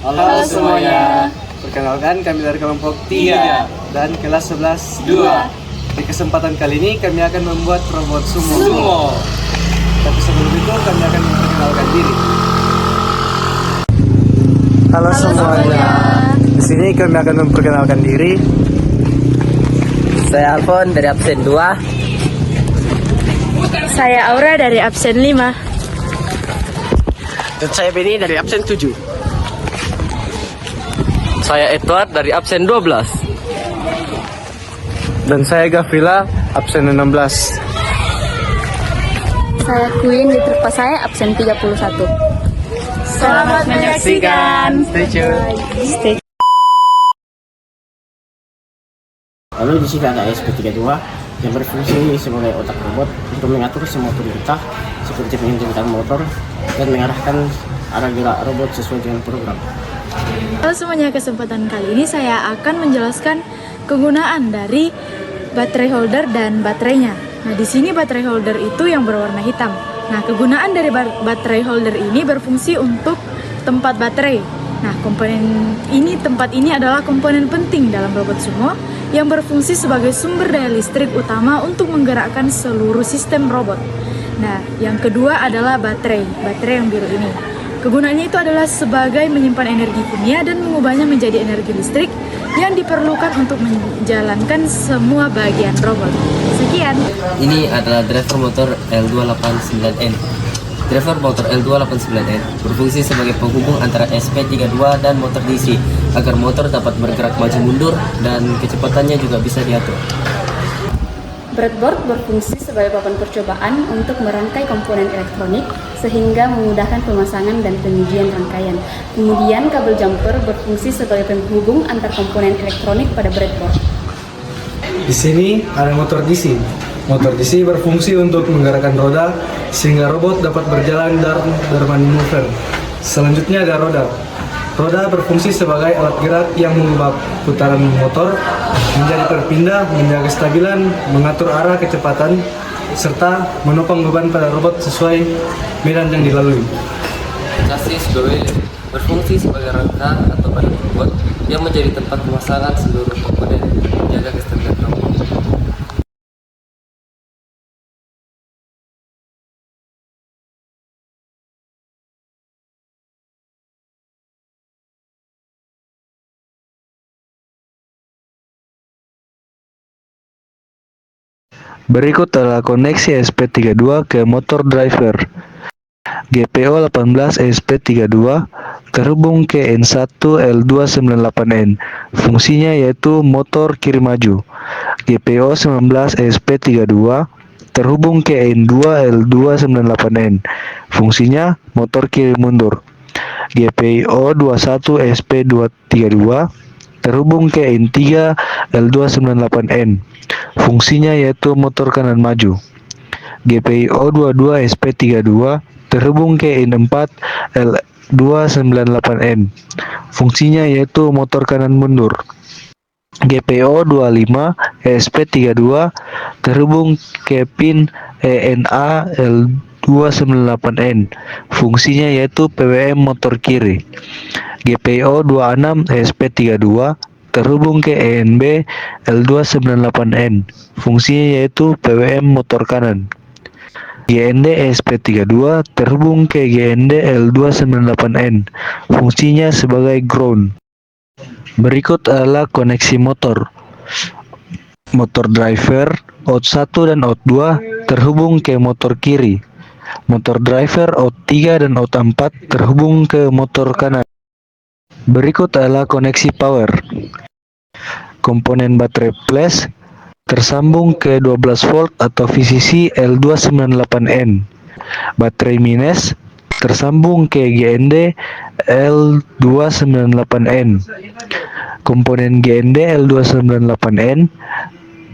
Halo semuanya. Perkenalkan, kami dari kelompok 3 dan kelas 11 2. Di kesempatan kali ini kami akan membuat robot sumo. Tapi sebelum itu kami akan memperkenalkan diri. Halo semuanya. Di sini kami akan memperkenalkan diri. Saya Alfon dari absen 2. Saya Aura dari absen 5. Dan saya Benny dari absen 7. Saya Edward dari absen 12. Dan saya Gafrila absen 16. Saya Queen di tempat saya absen 31. Selamat menyaksikan. Stay tune. Lalu di sini ada SP32 yang berfungsi sebagai otak robot untuk mengatur semua perintah seperti menghentikan motor dan mengarahkan arah gerak robot sesuai dengan program. Halo semuanya, kesempatan kali ini saya akan menjelaskan kegunaan dari baterai holder dan baterainya. Nah, di sini baterai holder itu yang berwarna hitam. Nah, kegunaan dari baterai holder ini berfungsi untuk tempat baterai. Nah, tempat ini adalah komponen penting dalam robot sumo yang berfungsi sebagai sumber daya listrik utama untuk menggerakkan seluruh sistem robot. Nah, yang kedua adalah baterai yang biru ini. Kegunaannya itu adalah sebagai menyimpan energi kimia dan mengubahnya menjadi energi listrik yang diperlukan untuk menjalankan semua bagian robot. Sekian. Ini adalah driver motor L289N. Driver motor L289N berfungsi sebagai penghubung antara SP32 dan motor DC agar motor dapat bergerak maju mundur dan kecepatannya juga bisa diatur. Breadboard berfungsi sebagai papan percobaan untuk merangkai komponen elektronik sehingga memudahkan pemasangan dan pengujian rangkaian. Kemudian kabel jumper berfungsi sebagai penghubung antar komponen elektronik pada breadboard. Di sini ada motor DC. Motor DC berfungsi untuk menggerakkan roda sehingga robot dapat berjalan dan bermanuver. Selanjutnya ada roda. Roda berfungsi sebagai alat gerak yang mengubah putaran motor menjadi berpindah, menjaga kestabilan, mengatur arah kecepatan, serta menopang beban pada robot sesuai medan yang dilalui. Chassis BW berfungsi sebagai rangka atau badan robot yang menjadi tempat pemasangan seluruh komponen menjaga kestabilan robot. Berikut adalah koneksi SP32 ke motor driver. GPO 18 SP32 terhubung ke N1 L298N. Fungsinya yaitu motor kiri maju. GPO 19 SP32 terhubung ke N2 L298N. Fungsinya motor kiri mundur. GPO 21 SP232 terhubung ke N3 L298N. Fungsinya yaitu motor kanan maju. GPIO 22 SP32 terhubung ke N4 L298N. Fungsinya yaitu motor kanan mundur. GPO 25 SP32 terhubung ke pin ENA L298N. Fungsinya yaitu PWM motor kiri. GPO 26 SP32 terhubung ke ENB L298N. Fungsinya yaitu PWM motor kanan. GND SP32 terhubung ke GND L298N. Fungsinya sebagai ground. Berikut adalah koneksi motor. Motor driver OUT1 dan OUT2 terhubung ke motor kiri. Motor driver OUT3 dan OUT4 terhubung ke motor kanan. Berikut adalah koneksi power. Komponen baterai flash tersambung ke 12 volt atau VCC L298N. Baterai minus tersambung ke GND L298N. Komponen GND L298N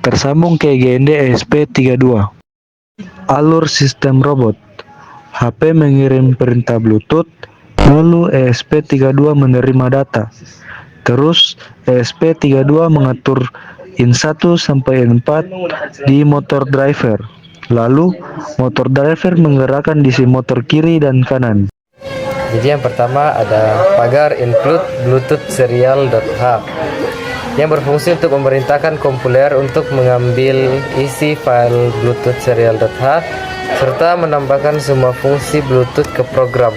tersambung ke GND SP32. Alur sistem robot. HP mengirim perintah Bluetooth, lalu ESP32 menerima data. Terus ESP32 mengatur IN1 sampai IN4 di motor driver. Lalu motor driver menggerakkan DC motor kiri dan kanan. Jadi yang pertama ada pagar include bluetooth serial.h yang berfungsi untuk memerintahkan kompiler untuk mengambil isi file bluetooth serial.h serta menambahkan semua fungsi bluetooth ke program.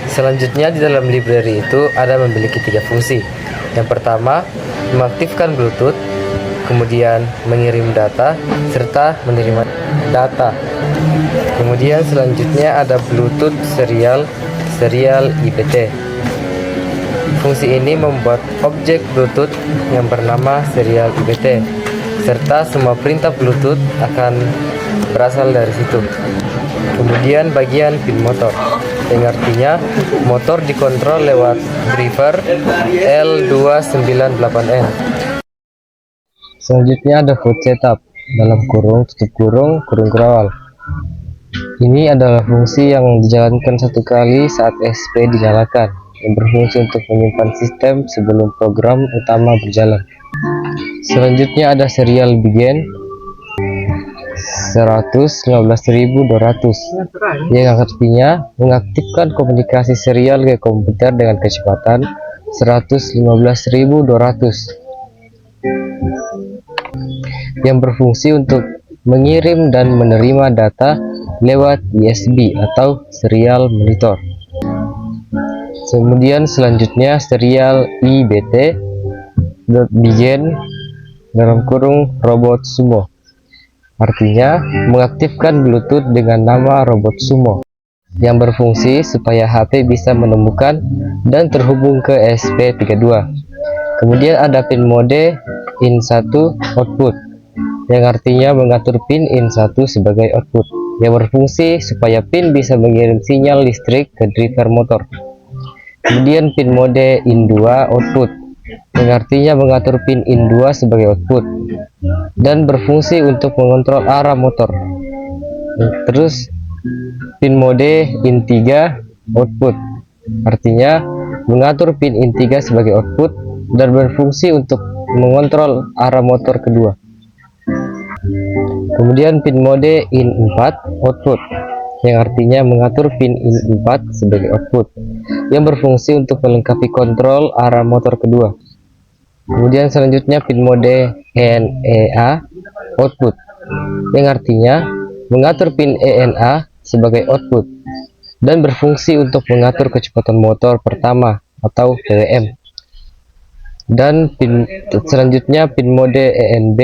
Selanjutnya di dalam library itu ada memiliki 3 fungsi. Yang pertama, mengaktifkan bluetooth, kemudian mengirim data serta menerima data. Kemudian selanjutnya ada bluetooth serial IBT. Fungsi ini membuat objek bluetooth yang bernama serial IBT serta semua perintah bluetooth akan berasal dari situ. Kemudian bagian pin motor, yang artinya motor dikontrol lewat driver L298N. Selanjutnya ada food setup dalam kurung tutup kurung kurawal. Ini adalah fungsi yang dijalankan satu kali saat SP dinyalakan, yang berfungsi untuk menyimpan sistem sebelum program utama berjalan. Selanjutnya ada serial begin 115.200 yang artinya mengaktifkan komunikasi serial ke komputer dengan kecepatan 115.200 yang berfungsi untuk mengirim dan menerima data lewat USB atau serial monitor. Kemudian selanjutnya serial IBT begin dalam kurung robot sumo, artinya mengaktifkan Bluetooth dengan nama robot sumo yang berfungsi supaya HP bisa menemukan dan terhubung ke SP32. Kemudian ada pin mode in1 output yang artinya mengatur pin in1 sebagai output yang berfungsi supaya pin bisa mengirim sinyal listrik ke driver motor. Kemudian pin mode in2 output yang artinya mengatur pin in2 sebagai output dan berfungsi untuk mengontrol arah motor. Terus pin mode in3 output artinya mengatur pin in3 sebagai output dan berfungsi untuk mengontrol arah motor kedua. Kemudian pin mode in4 output yang artinya mengatur pin in4 sebagai output yang berfungsi untuk melengkapi kontrol arah motor kedua. Kemudian selanjutnya pin mode ENA output yang artinya mengatur pin ENA sebagai output dan berfungsi untuk mengatur kecepatan motor pertama atau PWM. Dan selanjutnya pin mode ENB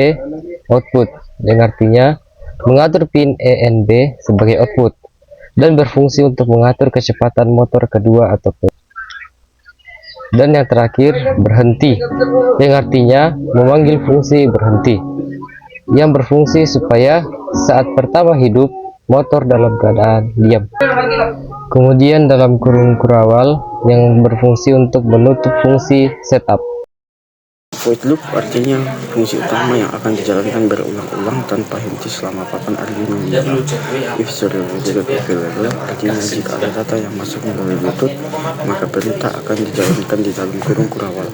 output yang artinya mengatur pin ENB sebagai output dan berfungsi untuk mengatur kecepatan motor kedua atau PWM. Dan yang terakhir berhenti yang artinya memanggil fungsi berhenti yang berfungsi supaya saat pertama hidup motor dalam keadaan diam. Kemudian dalam kurung kurawal yang berfungsi untuk menutup fungsi setup. Void loop artinya fungsi utama yang akan dijalankan berulang-ulang tanpa henti selama papan Arduino menyala. If serial Bluetooth available artinya jika ada data yang masuk melalui Bluetooth, maka perintah akan dijalankan di dalam kurung kurawal.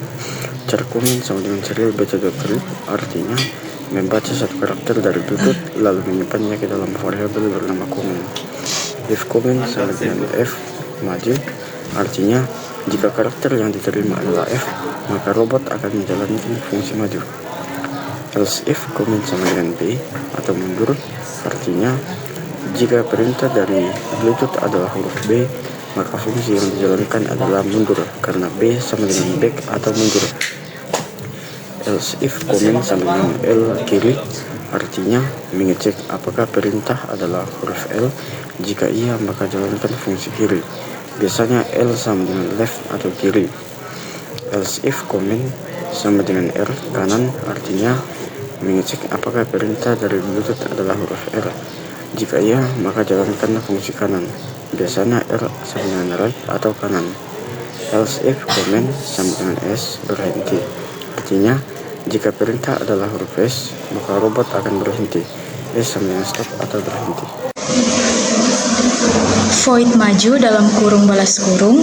Cara komen sama dengan serial beta.read artinya membaca satu karakter dari Bluetooth lalu menyimpannya ke dalam variabel bernama komen. If komen sama dengan F maju artinya jika karakter yang diterima adalah F, maka robot akan menjalankan fungsi maju. Else if komen sama dengan B atau mundur artinya jika perintah dari Bluetooth adalah huruf B, maka fungsi yang dijalankan adalah mundur karena B sama dengan back atau mundur. Else if komen sama dengan L kiri artinya mengecek apakah perintah adalah huruf L. Jika iya, maka jalankan fungsi kiri. Biasanya L sama dengan left atau kiri. Else if komen sama dengan R kanan artinya mengecek apakah perintah dari Bluetooth adalah huruf R. Jika iya, maka jalankan fungsi kanan. Biasanya R sama dengan right atau kanan. Else if komen sama dengan S berhenti artinya jika perintah adalah huruf S, maka robot akan berhenti. S sama dengan stop atau berhenti. Void maju dalam kurung balas kurung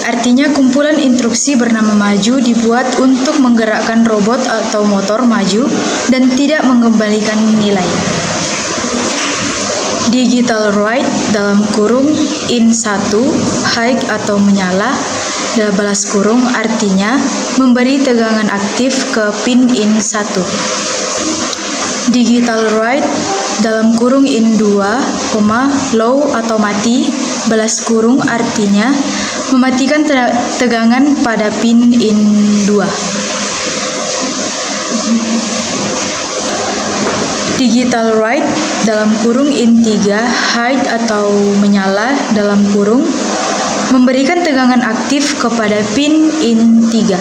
artinya kumpulan instruksi bernama maju dibuat untuk menggerakkan robot atau motor maju dan tidak mengembalikan nilai. Digital write dalam kurung in 1 high atau menyala balas kurung artinya memberi tegangan aktif ke pin in 1. Digital write dalam kurung in 2, low atau mati balas kurung artinya mematikan tegangan pada pin in 2. Digital write dalam kurung in 3 high atau menyala dalam kurung memberikan tegangan aktif kepada pin in 3.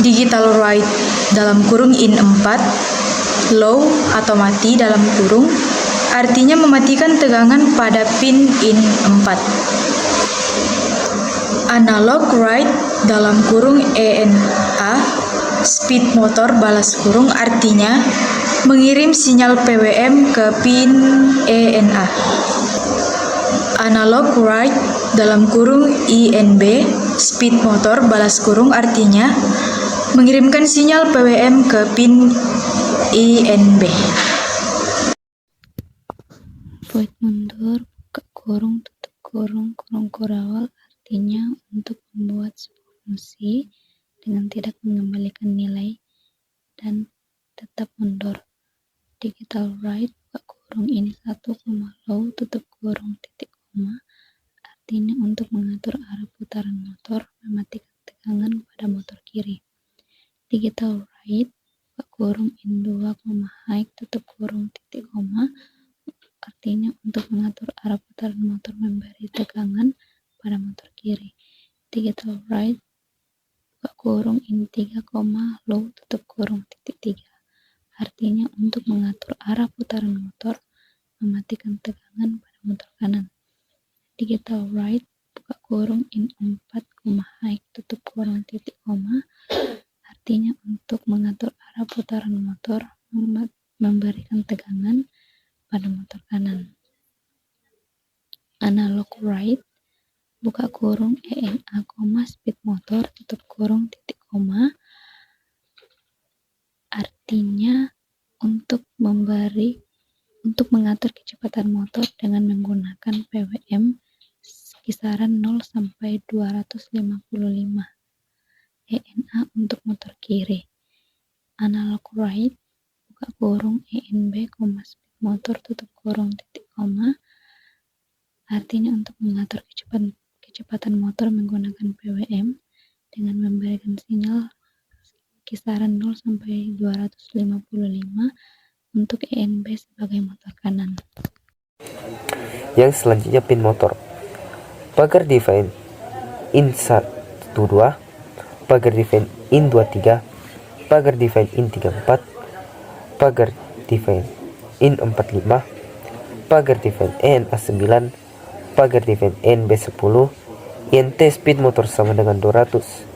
Digital write dalam kurung in 4 low atau mati dalam kurung artinya mematikan tegangan pada pin in 4. Analog write dalam kurung ENA speed motor balas kurung artinya mengirim sinyal PWM ke pin ENA. Analog write dalam kurung INB speed motor balas kurung artinya mengirimkan sinyal PWM ke pin INB. Void mundur, buka kurung, tutup kurung, kurung kurawal artinya untuk membuat sebuah fungsi dengan tidak mengembalikan nilai dan tetap mundur. Digital write, buka kurung in 1, low, tutup kurung, titik koma artinya untuk mengatur arah putaran motor, mematikan tegangan pada motor kiri. Digital write, buka kurung in 2, high, tutup kurung, titik koma artinya untuk mengatur arah putaran motor, memberi tegangan pada motor kiri. Digital write, buka kurung in 3, low, tutup kurung, titik 3 artinya untuk mengatur arah putaran motor, mematikan tegangan pada motor kanan. Digital write, buka kurung in 4, high, tutup kurung, titik koma artinya untuk mengatur arah putaran motor, memberikan tegangan pada motor kanan. Analog write, buka kurung ENA, speed motor, tutup kurung, titik koma artinya untuk mengatur kecepatan motor dengan menggunakan PWM kisaran 0 sampai 255. ENA untuk motor kiri. Analog write, buka kurung ENB, speed motor, tutup kurung, titik koma artinya untuk mengatur kecepatan motor menggunakan PWM dengan memberikan sinyal kisaran 0 sampai 255 untuk ENB sebagai motor kanan. Yang selanjutnya pin motor. Pagar define in 1, 2, pagar define in 2, 3, pagar define in 3, 4, pagar define in 4, 5, pagar define ENA 9, pagar define NB 10, INT speed motor sama dengan 200.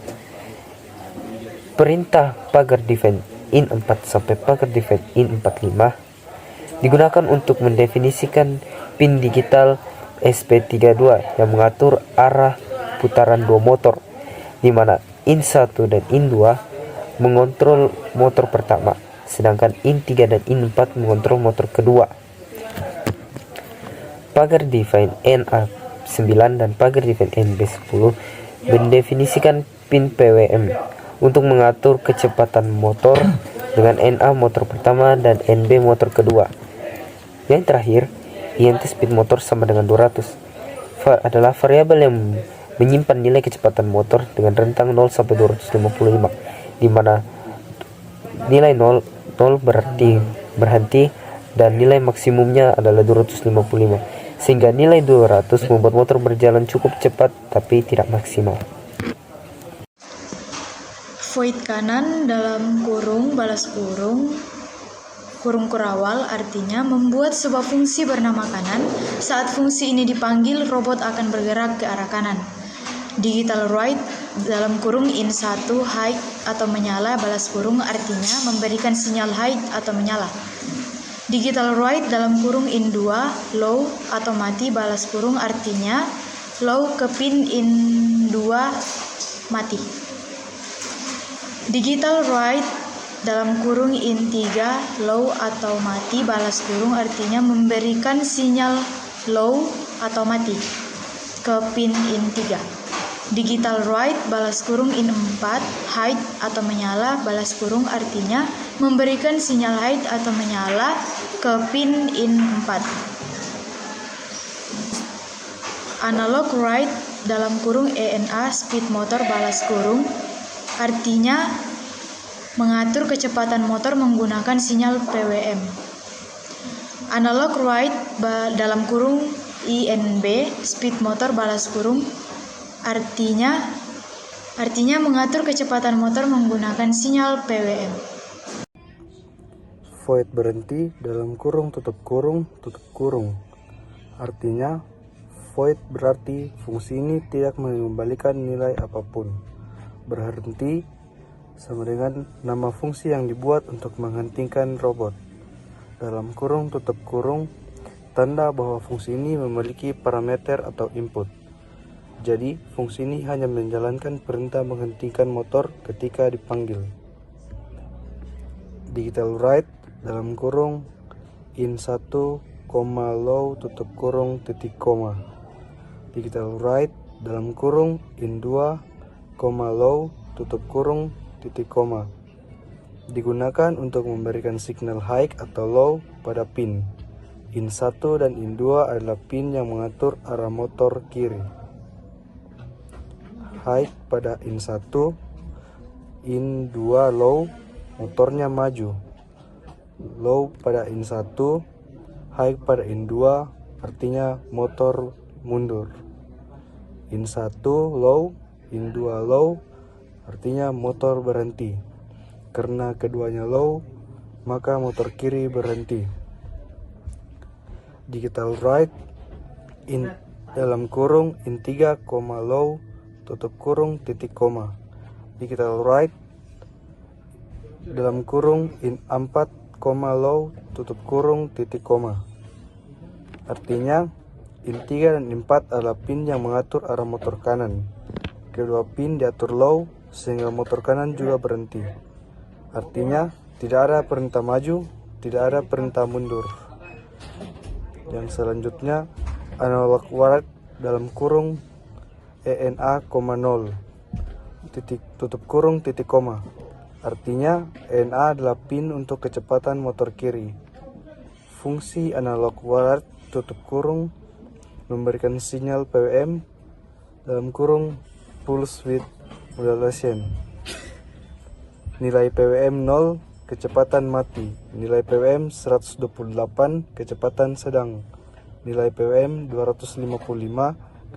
Perintah pagar define in 4 sampai pagar define in 45 digunakan untuk mendefinisikan pin digital SP32 yang mengatur arah putaran dua motor, di mana in 1 dan in 2 mengontrol motor pertama, sedangkan in 3 dan in 4 mengontrol motor kedua. Pagar define NA 9 dan pagar define NB 10 mendefinisikan pin PWM untuk mengatur kecepatan motor dengan NA motor pertama dan NB motor kedua. Yang terakhir, INT speed motor sama dengan 200 adalah variabel yang menyimpan nilai kecepatan motor dengan rentang 0 sampai 255, di mana nilai 0 berhenti dan nilai maksimumnya adalah 255, sehingga nilai 200 membuat motor berjalan cukup cepat tapi tidak maksimal. Void kanan dalam kurung balas kurung kurawal artinya membuat sebuah fungsi bernama kanan. Saat fungsi ini dipanggil, robot akan bergerak ke arah kanan. Digital write dalam kurung in 1 high atau menyala balas kurung artinya memberikan sinyal high atau menyala. Digital write dalam kurung in 2 low atau mati balas kurung artinya low ke pin in 2 mati. Digital write dalam kurung in3 low atau mati balas kurung artinya memberikan sinyal low atau mati ke pin in3. Digital write balas kurung in4 hide atau menyala balas kurung artinya memberikan sinyal hide atau menyala ke pin in4. Analog write dalam kurung ENA speed motor balas kurung artinya mengatur kecepatan motor menggunakan sinyal PWM. Analog write dalam kurung INB speed motor balas kurung artinya mengatur kecepatan motor menggunakan sinyal PWM. Void berhenti dalam kurung tutup kurung artinya void berarti fungsi ini tidak mengembalikan nilai apapun. Berhenti sama dengan nama fungsi yang dibuat untuk menghentikan robot. Dalam kurung tutup kurung, tanda bahwa fungsi ini memiliki parameter atau input. Jadi, fungsi ini hanya menjalankan perintah menghentikan motor ketika dipanggil. Digital write dalam kurung in1, low tutup kurung titik koma. Digital write dalam kurung in2, low tutup kurung titik koma. Digunakan untuk memberikan signal high atau low pada pin. In1 dan in2 adalah pin yang mengatur arah motor kiri. High pada in1, in2 low, motornya maju. Low pada in1, high pada in2, artinya motor mundur. In1 low, in2 low, artinya motor berhenti. Karena keduanya low, maka motor kiri berhenti. Digital write in dalam kurung in3, low tutup kurung titik koma. Digital write dalam kurung in4, low tutup kurung titik koma. Artinya in3 dan in4 adalah pin yang mengatur arah motor kanan. Kedua pin diatur low sehingga motor kanan juga berhenti. Artinya tidak ada perintah maju, tidak ada perintah mundur. Yang selanjutnya analog write dalam kurung ENA, 0 titik tutup kurung titik koma. Artinya ENA adalah pin untuk kecepatan motor kiri. Fungsi analog write tutup kurung memberikan sinyal PWM dalam kurung pulse width modulation. Nilai PWM 0, kecepatan mati. Nilai PWM 128, kecepatan sedang. Nilai PWM 255,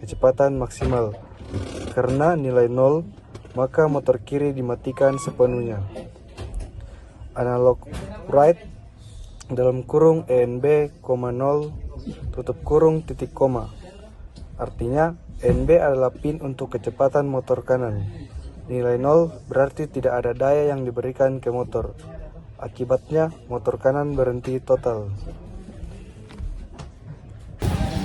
kecepatan maksimal. Karena nilai 0, maka motor kiri dimatikan sepenuhnya. Analog write dalam kurung ENB, 0 tutup kurung titik koma. Artinya NB adalah pin untuk kecepatan motor kanan. Nilai 0 berarti tidak ada daya yang diberikan ke motor. Akibatnya motor kanan berhenti total.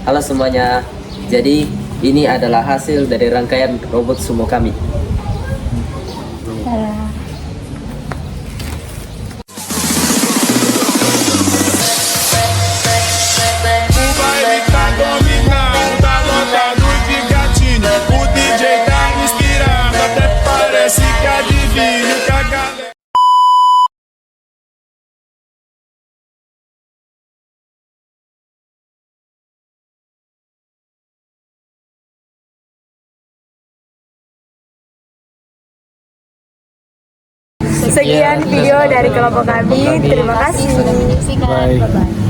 Halo semuanya, jadi ini adalah hasil dari rangkaian robot sumo kami. Sekian video dari kelompok kami. Terima kasih. Bye.